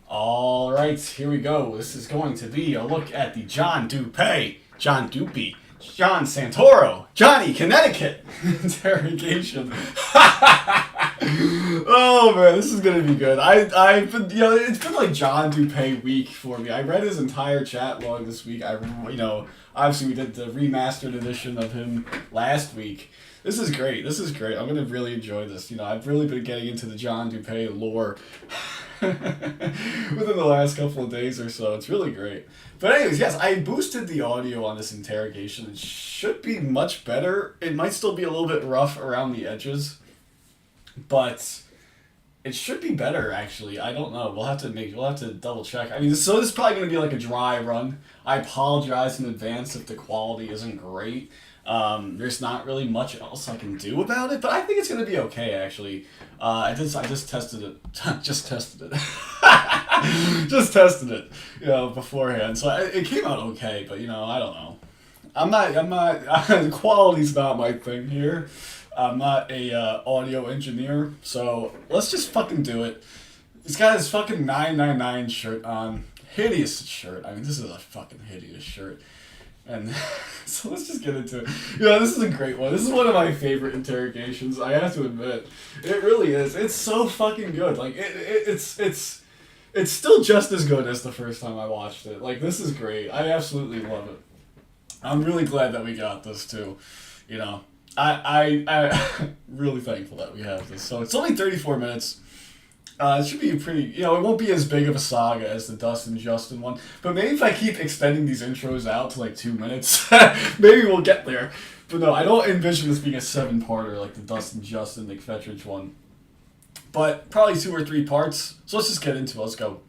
Alright, here we go. This is going to be a look at the Dupee, John Santoro, Johnny Connecticut interrogation. Oh man, this is gonna be good. I've been, it's been like John Dupee week for me. I read his entire chat log this week. Obviously we did the remastered edition of him last week. This is great. I'm gonna really enjoy this. I've really been getting into the John Dupee lore within the last couple of days or so. It's really great. But anyways, yes, I boosted the audio on this interrogation. It should be much better. It might still be a little bit rough around the edges, but it should be better, actually. I don't know. We'll have to double check. This is probably going to be like a dry run. I apologize in advance if the quality isn't great. There's not really much else I can do about it, but I think it's going to be okay, actually. I just tested it. Just tested it. Just tested it, beforehand. So it came out okay, but, I don't know. The quality's not my thing here. I'm not a audio engineer, so let's just fucking do it. He's got his fucking 999 shirt on. Hideous shirt. This is a fucking hideous shirt. And so let's just get into it. This is a great one. This is one of my favorite interrogations, I have to admit. It really is. It's so fucking good. Like, it's still just as good as the first time I watched it. Like, this is great. I absolutely love it. I'm really glad that we got this, too. I'm really thankful that we have this. So it's only 34 minutes. It should be pretty, it won't be as big of a saga as the Dustin Justin one, but maybe if I keep extending these intros out to like 2 minutes, maybe we'll get there. But no, I don't envision this being a 7-parter like the Dustin Justin McFetridge one. But probably 2 or 3 parts. So let's just get into it. Let's go.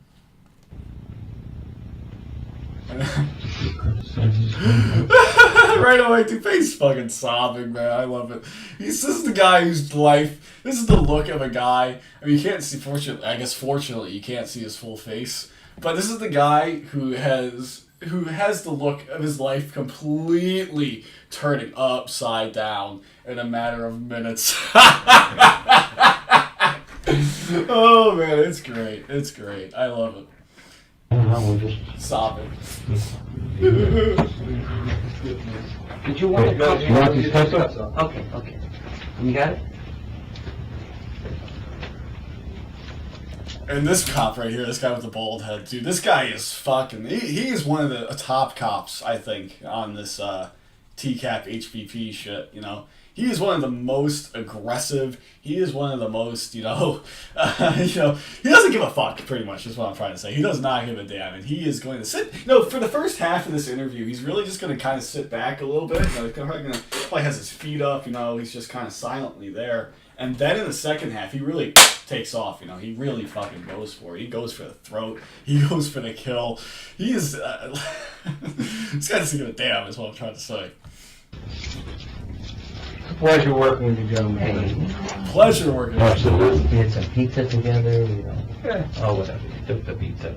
Right away, Dupee's fucking sobbing, man. I love it. This is the guy whose life. This is the look of a guy. You can't see. Fortunately, you can't see his full face. But this is the guy who has the look of his life completely turning upside down in a matter of minutes. Oh man, it's great. It's great. I love it. Stop it. Did you want to go? You want these pencils? Okay. You got it? And this cop right here, this guy with the bald head, dude, this guy is fucking... He is one of the top cops, I think, on this TCAP HVP shit, He is one of the most aggressive. He is one of the most, he doesn't give a fuck, pretty much, is what I'm trying to say. He does not give a damn, and he is going to sit, for the first half of this interview, he's really just going to kind of sit back a little bit, probably has his feet up, he's just kind of silently there. And then in the second half, he really takes off, he really fucking goes for it. He goes for the throat. He goes for the kill. He is, this guy doesn't give a damn, is what I'm trying to say. Pleasure working with you, gentlemen. Pleasure working with you. We had some pizza together, Yeah. Oh, whatever. You took the pizza.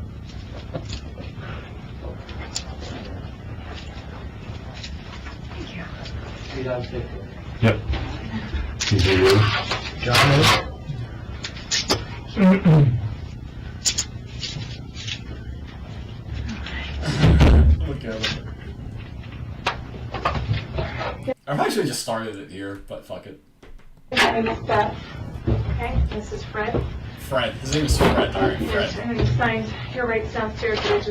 Thank you. See you downstairs. Yep. These are yours. John, Look at it. I've actually just started it here, but fuck it. My name is Beth. Okay, this is Fred. Fred. His name is Fred. Alright, Fred. And he signed your rights downstairs, but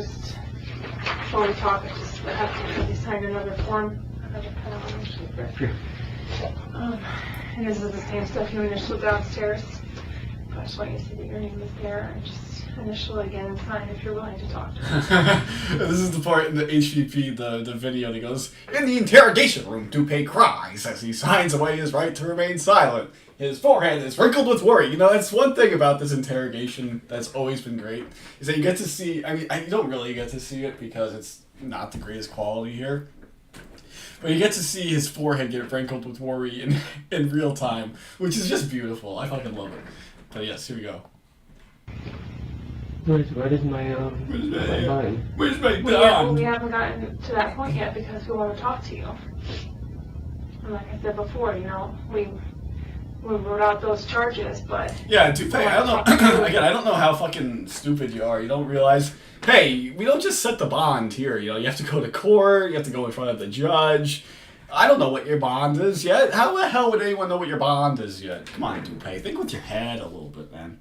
before we talk, I just have to, he signed another form. And this is the same stuff you initialed downstairs. I just want you to see that your name is there, and just initial it again and sign if you're willing to talk to him. This is the part in the HVP, the video that goes, "In the interrogation room, Dupee cries as he signs away his right to remain silent. His forehead is wrinkled with worry." That's one thing about this interrogation that's always been great, is that you get to see, you don't really get to see it because it's not the greatest quality here. But you get to see his forehead get wrinkled with worry in real time, which is just beautiful. I fucking love it. But yes, here we go. Where's my line? Where's my Well, we haven't gotten to that point yet because we want to talk to you. And like I said before, we wrote out those charges, but... Yeah, Dupee, I don't know, again, I don't know how fucking stupid you are. You don't realize, hey, we don't just set the bond here, you know, you have to go to court, you have to go in front of the judge. I don't know what your bond is yet. How the hell would anyone know what your bond is yet? Come on, Dupee, think with your head a little bit, man.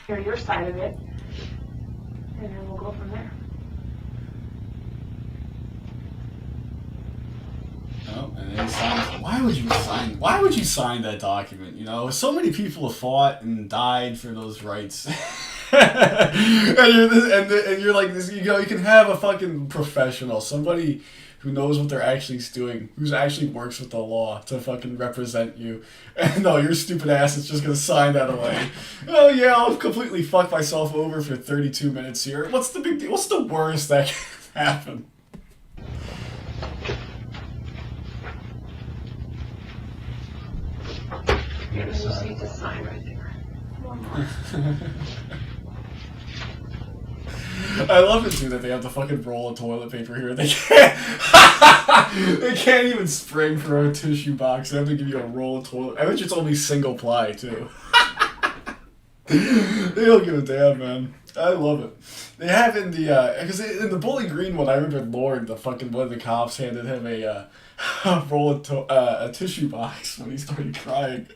Hear your side of it, and then we'll go from there. Oh, and then he signs. Why would you sign that document? You know, so many people have fought and died for those rights. and you're like this, you know, you can have a fucking professional, somebody who knows what they're actually doing, who's actually works with the law to fucking represent you. And no, your stupid ass is just gonna sign that away. Oh yeah, I'll completely fuck myself over for 32 minutes here. What's the big deal? What's the worst that can happen? You just need to sign right there. One more. I love it too that they have the fucking roll of toilet paper here. They can't. They can't even spring for a tissue box. They have to give you a roll of toilet. I wish it's only single ply too. They don't give a damn, man. I love it. They have in the because in the Bowling Green one, I remember Lord, the fucking one of the cops handed him a roll of a tissue box when he started crying.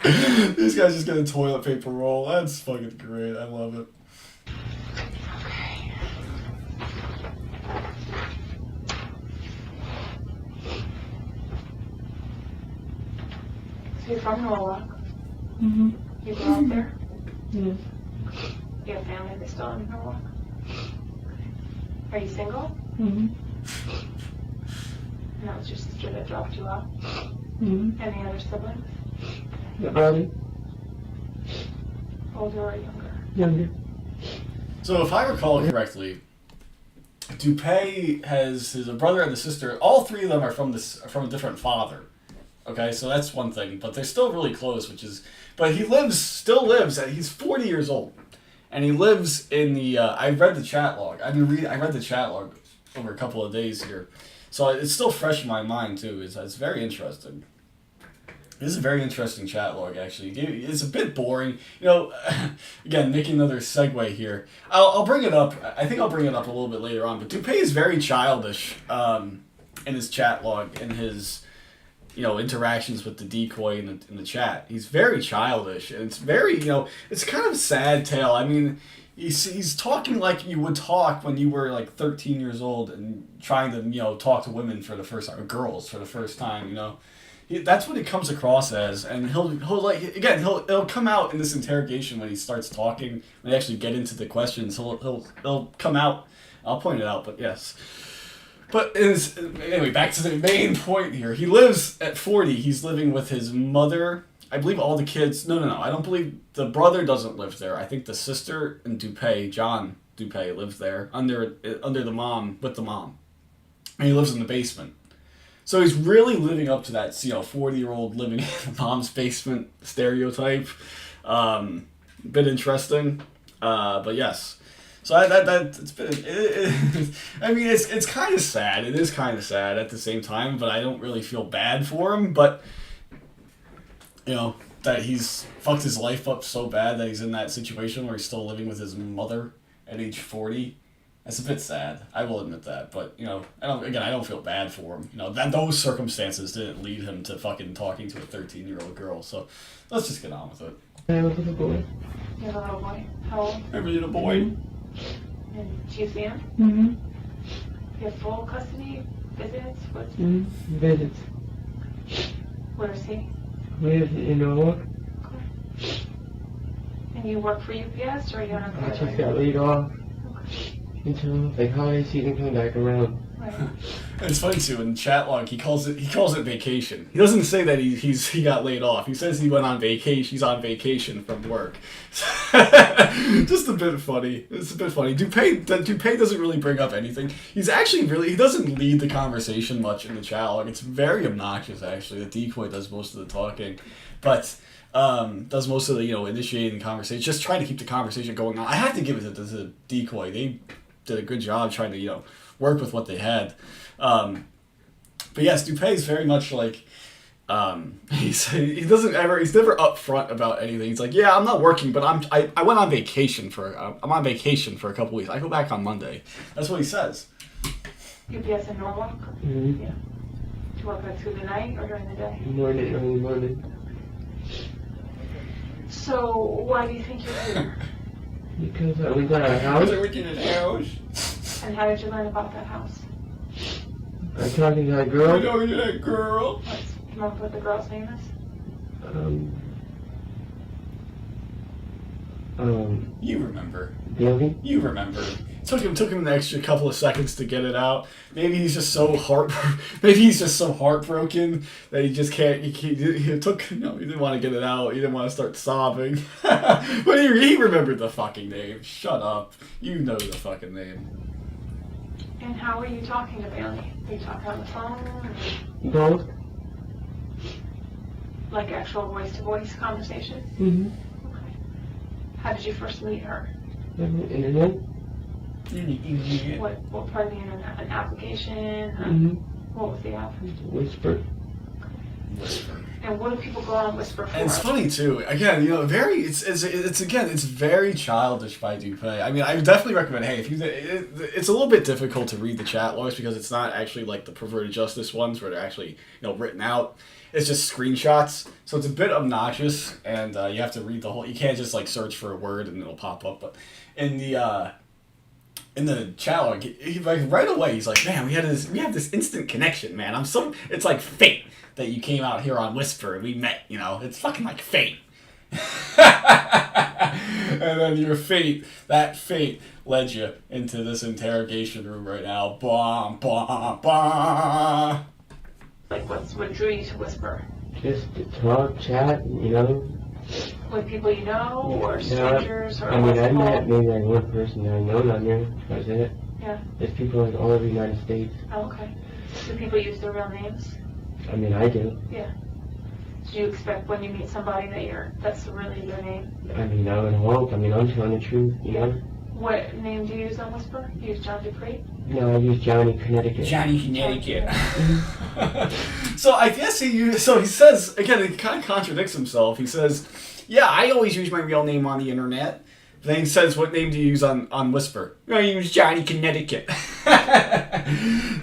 These guys just get a toilet paper roll. That's fucking great. I love it. Okay. So you're from Norwalk? Mm-hmm. You grew up there? Yeah. You have family that's still in Norwalk? Are you single? Mm-hmm. And that was your sister that dropped you off? Mm-hmm. Any other siblings? The brother, Older or younger? younger. So if I recall correctly, Dupee has his brother and a sister. All three of them are from a different father. Okay, so that's one thing, but they're still really close, which is. But he still lives. He's 40 years old, and he lives in the. I read the chat log. I read the chat log over a couple of days here, so it's still fresh in my mind too. It's very interesting. This is a very interesting chat log, actually. It's a bit boring. You know, again, making another segue here. I'll bring it up. I think I'll bring it up a little bit later on. But Dupee is very childish in his chat log, in his, you know, interactions with the decoy in the chat. He's very childish, and it's very, you know, it's kind of a sad tale. I mean, he's talking like you would talk when you were like 13 years old and trying to, you know, talk to women for the first time, or girls for the first time, you know. That's what it comes across as, and it'll come out in this interrogation when he starts talking. When they actually get into the questions, he'll come out. I'll point it out, but yes. But anyway, back to the main point here. He lives at 40. He's living with his mother. I believe all the kids. No. I don't believe the brother doesn't live there. I think the sister and Dupee, John Dupee, lives there under the mom, with the mom, and he lives in the basement. So he's really living up to that, you know, 40-year-old living in the mom's basement stereotype. Bit interesting, but yes. So it's been. I mean, it's kind of sad. It is kind of sad at the same time, but I don't really feel bad for him. But you know that he's fucked his life up so bad that he's in that situation where he's still living with his mother at age 40. It's a bit sad. I will admit that, but you know, I don't feel bad for him. You know, that those circumstances didn't lead him to fucking talking to a 13-year-old girl. So let's just get on with it. I have a little boy. You have a little boy? How old? I really a boy. And do you see him? Mm-hmm. You have full custody? Visits? What's Mm-hmm. Visits. Where is he? Live in Norwalk. Okay. And you work for UPS, or are you on a I just got laid off until like holiday season coming back around. Right. It's funny too. In chat log, he calls it vacation. He doesn't say that he got laid off. He says he went on vacation. He's on vacation from work. Just a bit funny. It's a bit funny. Dupee doesn't really bring up anything. He doesn't lead the conversation much in the chat log. It's very obnoxious actually. The decoy does most of the talking, but does most of the, you know, initiating the conversation, just trying to keep the conversation going on. I have to give it to the decoy. They did a good job trying to, you know, work with what they had. But yes, Dupee is very much like, He's never upfront about anything. He's like, yeah, I'm not working, but I went on vacation I'm on vacation for a couple weeks. I go back on Monday. That's what he says. UPS in Norwalk? Mm-hmm. Yeah. Do you work like through the night or during the day? Morning, early morning. So why do you think you're here? Because we got a house. And how did you learn about that house? I'm talking to that girl. that girl. Let's come up with what the girl's name is. You remember. Billy? You remember. Took him an extra couple of seconds to get it out. Maybe he's just so heartbroken that he just can't. He didn't want to get it out. He didn't want to start sobbing. But he remembered the fucking name. Shut up. You know the fucking name. And how were you talking to Bailey? Were you talking on the phone? Both. Like actual voice-to-voice conversation? Mm-hmm. Okay. How did you first meet her? Internet? What part of the internet? An application? Mm-hmm. What was the app? Whisper. And what do people go on Whisper for? And it's funny too. Again, it's very childish by Dupee. I mean, I would definitely recommend. Hey, it's a little bit difficult to read the chat logs because it's not actually like the perverted justice ones where they're actually written out. It's just screenshots, so it's a bit obnoxious, and you have to read the whole. You can't just like search for a word and it'll pop up. But in the chat log, like right away, he's like, "Man, we have this instant connection, man. It's like fate that you came out here on Whisper and we met. It's fucking like fate." And then that fate led you into this interrogation room right now. Bah, bah, bah. Like, what drew you to Whisper? Just to talk, chat, With people you know, or strangers, or I mean, I met people? maybe like one person that I know down there. That's it. Yeah. There's people like all over the United States. Oh, okay. Do people use their real names? I mean, I do. Yeah. Do you expect when you meet somebody that's really their name? I mean, I would hope. I mean, I'm telling the truth, What name do you use on Whisper? You use John Dupee? No, I use Johnny Connecticut. So I guess he says, again, he kind of contradicts himself. He says, yeah, I always use my real name on the internet. Then he says, what name do you use on Whisper? I use Johnny Connecticut.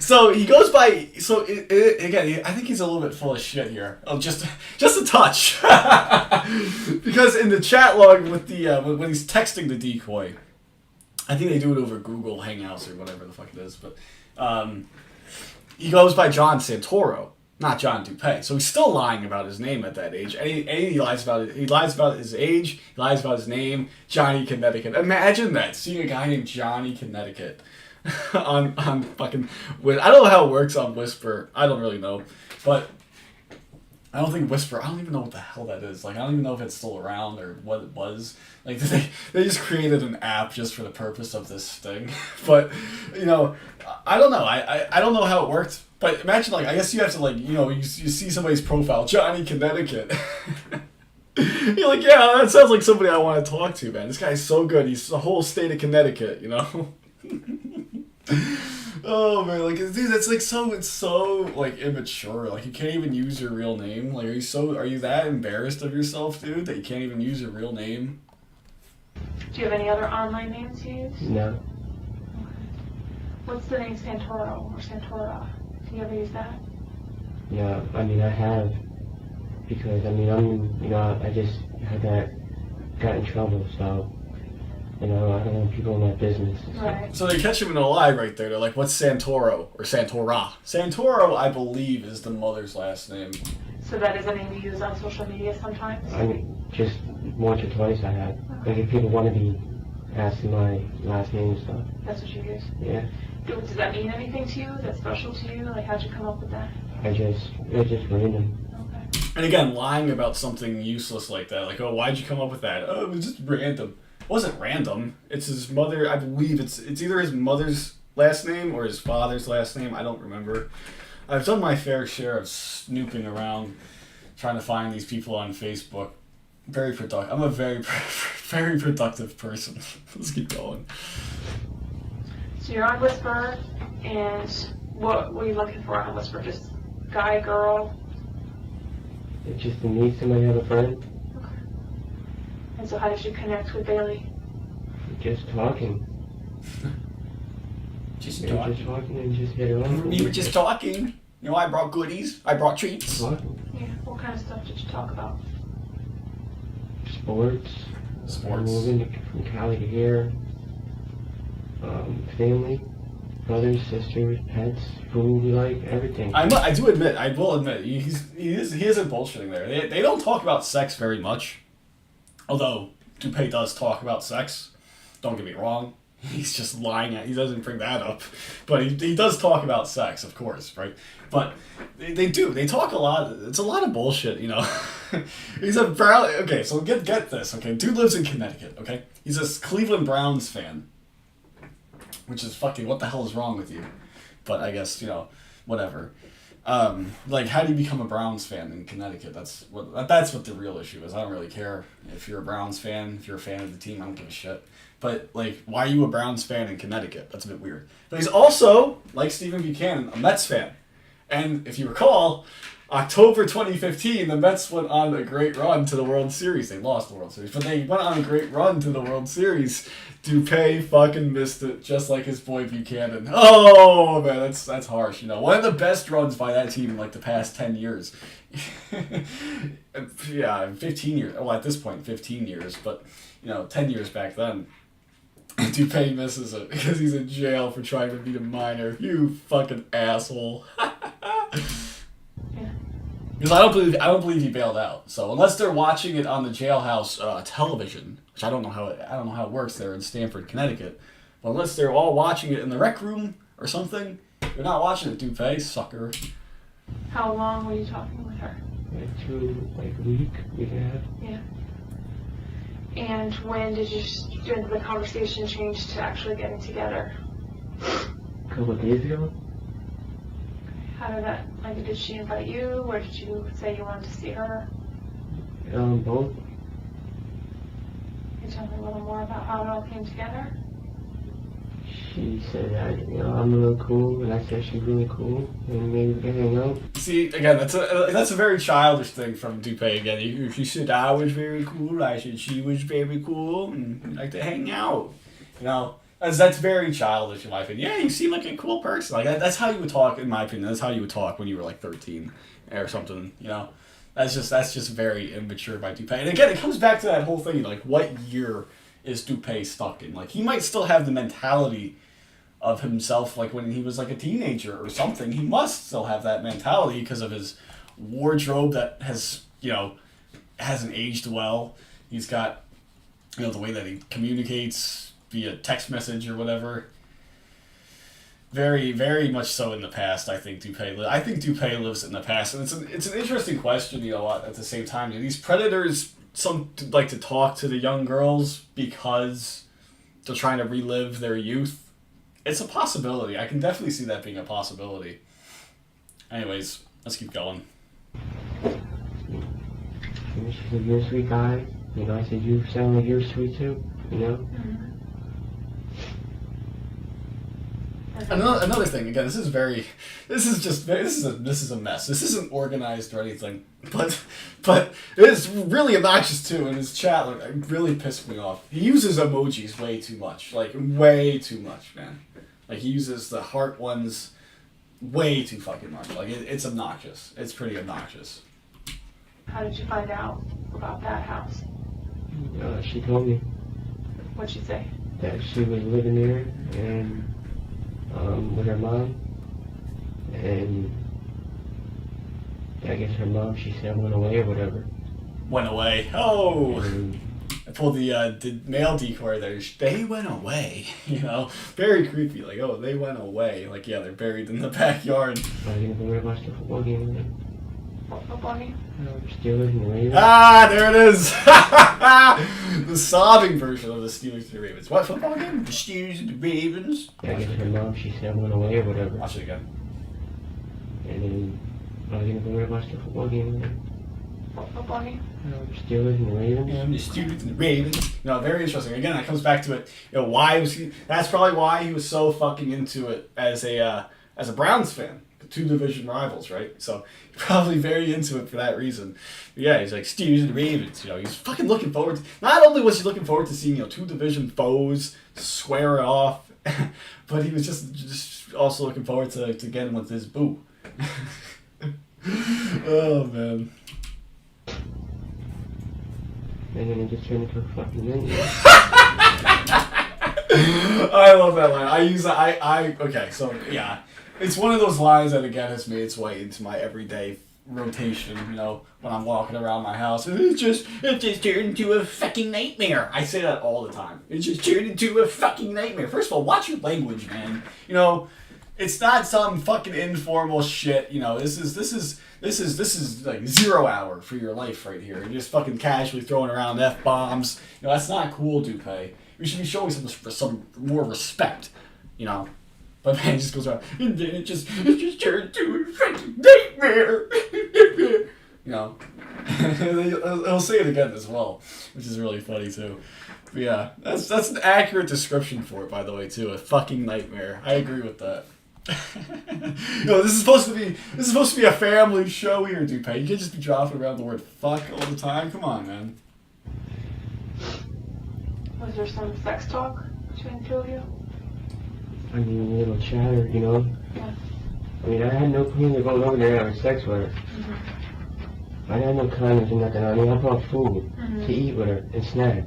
So he goes by, again, I think he's a little bit full of shit here. Oh, just a touch. Because in the chat log with when he's texting the decoy, I think they do it over Google Hangouts or whatever the fuck it is, but he goes by John Santoro, not John Dupee. So he's still lying about his name at that age. And he lies about it. He lies about his age. He lies about his name, Johnny Connecticut. Imagine that, seeing a guy named Johnny Connecticut on fucking. I don't know how it works on Whisper. I don't really know, but I don't think Whisper. I don't even know what the hell that is. Like, I don't even know if it's still around or what it was. Like, they just created an app just for the purpose of this thing. But I don't know. I don't know how it worked. But imagine, like, I guess you have to, like, you see somebody's profile, Johnny Connecticut. You're like, yeah, that sounds like somebody I want to talk to, man. This guy's so good. He's the whole state of Connecticut, Oh man, like, dude, that's like it's so like immature. Like, you can't even use your real name. Like, are you that embarrassed of yourself, dude, that you can't even use your real name? Do you have any other online names you use? No. Okay. What's the name Santoro or Santora? Do you ever use that? Yeah, I mean, I have. Because, I mean, I just got in trouble, so, I don't want people in my business. Right. So they catch him in a lie right there. They're like, what's Santoro or Santora? Santoro, I believe, is the mother's last name. So that is a name you use on social media sometimes? I mean, just once or twice I have. Like, if people want to be asking my last name and stuff. That's what you use? Yeah. Does that mean anything to you? Is that special to you? Like, how'd you come up with that? It's just random. Okay. And again, lying about something useless like that. Like, oh, why'd you come up with that? Oh, it was just random. It wasn't random. It's his mother. I believe it's either his mother's last name or his father's last name. I don't remember. I've done my fair share of snooping around, trying to find these people on Facebook. Very productive. I'm a very, very productive person. Let's keep going. So you're on Whisper, and what were you looking for on Whisper? Just guy, girl? It's just to meet somebody, have a friend. Okay. And so how did you connect with Bailey? Just talking. Just Yeah, just talking and just hit it off. We were just talking. You know, I brought goodies. I brought treats. Talking. Yeah. What kind of stuff did you talk about? Sports. Sports. Moving from Cali to here. Family. Brothers, sisters, pets, food we like, everything. I will admit, he isn't bullshitting there. They don't talk about sex very much. Although, Dupee does talk about sex. Don't get me wrong. He's just lying. He doesn't bring that up. But he does talk about sex, of course, right? But they do. They talk a lot. It's a lot of bullshit, you know. He's a Brown... Okay, so get this, okay? Dude lives in Connecticut, okay? He's a Cleveland Browns fan. Which is fucking... What the hell is wrong with you? But I guess, you know, whatever. Like, how do you become a Browns fan in Connecticut? That's what the real issue is. I don't really care if you're a Browns fan, if you're a fan of the team, I don't give a shit. But, like, why are you a Browns fan in Connecticut? That's a bit weird. But he's also, like Stephen Buchanan, a Mets fan. And if you recall, October 2015, the Mets went on a great run to the World Series. They lost the World Series, but they went on a great run to the World Series. Dupee fucking missed it, just like his boy Buchanan. Oh, man, that's harsh. You know, one of the best runs by that team in, like, the past 10 years. Yeah, 15 years. Well, at this point, 15 years. But, you know, 10 years back then. Dupee misses it because he's in jail for trying to beat a minor. You fucking asshole. Because I don't believe he bailed out. So unless they're watching it on the jailhouse television, which I don't know how it works there in Stamford, Connecticut, but unless they're all watching it in the rec room or something, they're not watching it. Dupee, sucker. How long were you talking with her? Like 2, like a week and a half. Yeah. And when did the conversation change to actually getting together? A couple of days ago. How did that, like, did she invite you, or did you say you wanted to see her? Both. Can you tell me a little more about how it all came together? She said that, you know, I'm really cool, and I said she's really cool, and maybe we can hang out. See, again, that's a very childish thing from Dupee. Again, she said I was very cool. I said she was very cool, and we'd like to hang out. You know, that's very childish in my opinion. Yeah, you seem like a cool person. Like that's how you would talk, in my opinion. That's how you would talk when you were like 13 or something. You know, that's just very immature by Dupee. And again, it comes back to that whole thing. Like, what year is Dupee stuck in? Like, he might still have the mentality of himself, like when he was like a teenager or something. He must still have that mentality because of his wardrobe that has, you know, hasn't aged well. He's got, you know, the way that he communicates via text message or whatever. Very, very much so in the past, I think Dupee lives in the past. And it's an interesting question, you know, at the same time. These predators like to talk to the young girls because they're trying to relive their youth. It's a possibility. I can definitely see that being a possibility. Anyways, let's keep going. She said, you're a sweet guy. You know, I said, you sound like you're sweet too, you know? Mm-hmm. Another thing, again, this is a mess. This isn't organized or anything, but it is really obnoxious too. And his chat really pissed me off. He uses emojis way too much, like way too much, man. Like he uses the heart ones way too fucking much. Like it's obnoxious. It's pretty obnoxious. How did you find out about that house? She told me. What'd she say? That she was living there and with her mom, and I guess her mom, she said, went away or whatever. Went away. Oh! And I pulled the male decoy there. They went away. You know? Very creepy. Like, oh, they went away. Like, yeah, they're buried in the backyard. I was gonna go watch the football game. What football game? Steelers and the Ravens. Ah, there it is! The sobbing version of the Steelers and the Ravens. What football game? The Steelers and the Ravens? I guess her mom, she said, went away or whatever. Watch it again. And then I was gonna go watch the football game. What football game? Steelers and the Ravens. Yeah, the Steelers and the Ravens. No, very interesting. Again, that comes back to it. You know, why was he? That's probably why he was so fucking into it as a Browns fan. two division rivals, right? So probably very into it for that reason. But yeah, he's like Steelers and Ravens. You know, he's fucking looking forward to. Not only was he looking forward to seeing two division foes square it off, but he was just also looking forward to getting with his boo. Oh man. And then it just turned into a fucking minion. I love that line. I use that. Okay, so yeah, it's one of those lines that again has made its way into my everyday rotation. You know, when I'm walking around my house, it just turned into a fucking nightmare. I say that all the time. It just turned into a fucking nightmare. First of all, watch your language, man. You know, it's not some fucking informal shit. You know, this is like 0 hour for your life right here. You're just fucking casually throwing around F-bombs. You know, that's not cool, Dupee. We should be showing some more respect, you know. But man, it just goes around, and then it just turned into a fucking nightmare. You know. He'll say it again as well, which is really funny too. But yeah, that's an accurate description for it, by the way, too. A fucking nightmare. I agree with that. No, this is supposed to be a family show here, Dupee. You can't just be dropping around the word fuck all the time. Come on, man. Was there some sex talk between the two of you? I mean, a little chatter, you know? Yeah. I mean, I had no plan of going over there and having sex with her. Mm-hmm. I had no condoms or nothing. I mean, I brought food to eat with her and snack.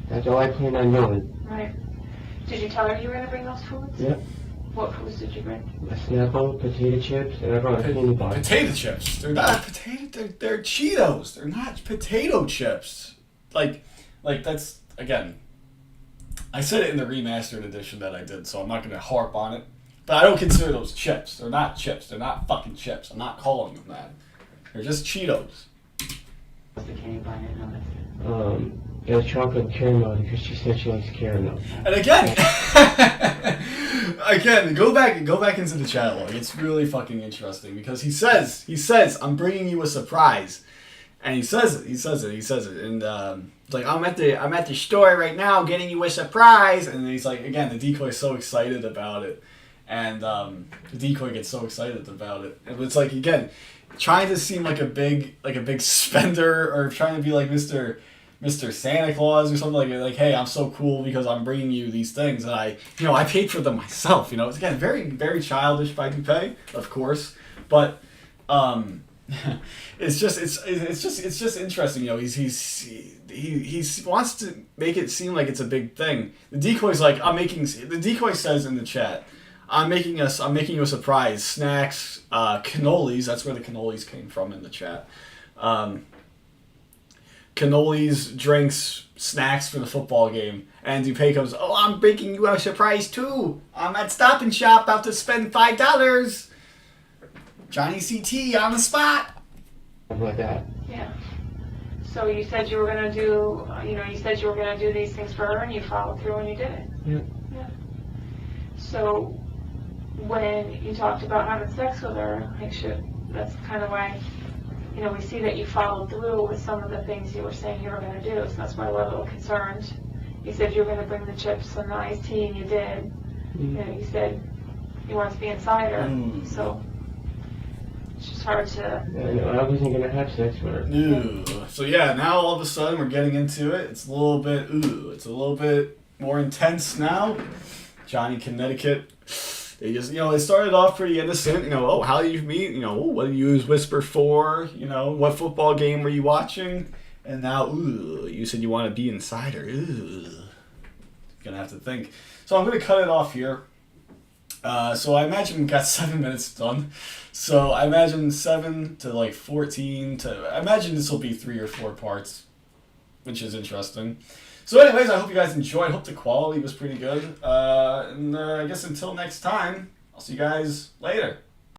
That's all I planned on doing. Right. Did you tell her you were going to bring those foods? Yep. What foods did you bring? A Snapple, potato chips, and I brought a candy bar. Potato chips. They're not potato. They're Cheetos. They're not potato chips. Like that's again. I said it in the remastered edition that I did, so I'm not going to harp on it. But I don't consider those chips. They're not chips. They're not fucking chips. I'm not calling them that. They're just Cheetos. What's the candy bar? I didn't know that. It was chocolate caramel because she said she likes caramel. And again, go back into the chat log. It's really fucking interesting because he says, I'm bringing you a surprise. And he says it. And like, I'm at the store right now getting you a surprise. And he's like, again, the decoy's so excited about it. And the decoy gets so excited about it. And it's like, again, trying to seem like a big spender or trying to be like Mr. Santa Claus or something like, hey, I'm so cool because I'm bringing you these things and I paid for them myself. You know, it's again very, very childish by Dupee, of course, but it's just interesting. You know, he wants to make it seem like it's a big thing. The decoy's like, the decoy says in the chat, I'm making you a surprise. Snacks, cannolis. That's where the cannolis came from in the chat. Cannolis, drinks, snacks for the football game. And Dupee comes, oh, I'm making you a surprise too. I'm at Stop and Shop, about to spend $5. Johnny CT on the spot. Something like that. Yeah. So you said you were going to do, these things for her and you followed through and you did it. Yeah. So when you talked about having sex with her, that's kind of why, we see that you followed through with some of the things you were saying you were going to do. So that's why we're a little concerned. You said you were going to bring the chips and the iced tea, and you did. Mm-hmm. You said you wanted to be inside her. So it's just hard to... I wasn't going to have sex with her. Ooh. So yeah, now all of a sudden we're getting into it. It's a little bit more intense now. Johnny, Connecticut. They just, it started off pretty innocent. Oh, how did you meet? What did you use Whisper for? What football game were you watching? And now, you said you want to be inside her. Gonna have to think. So I'm gonna cut it off here. So I imagine we got 7 minutes done. So I imagine 7 to 14 I imagine this will be 3 or 4 parts, which is interesting. So anyways, I hope you guys enjoyed. I hope the quality was pretty good. And I guess until next time, I'll see you guys later.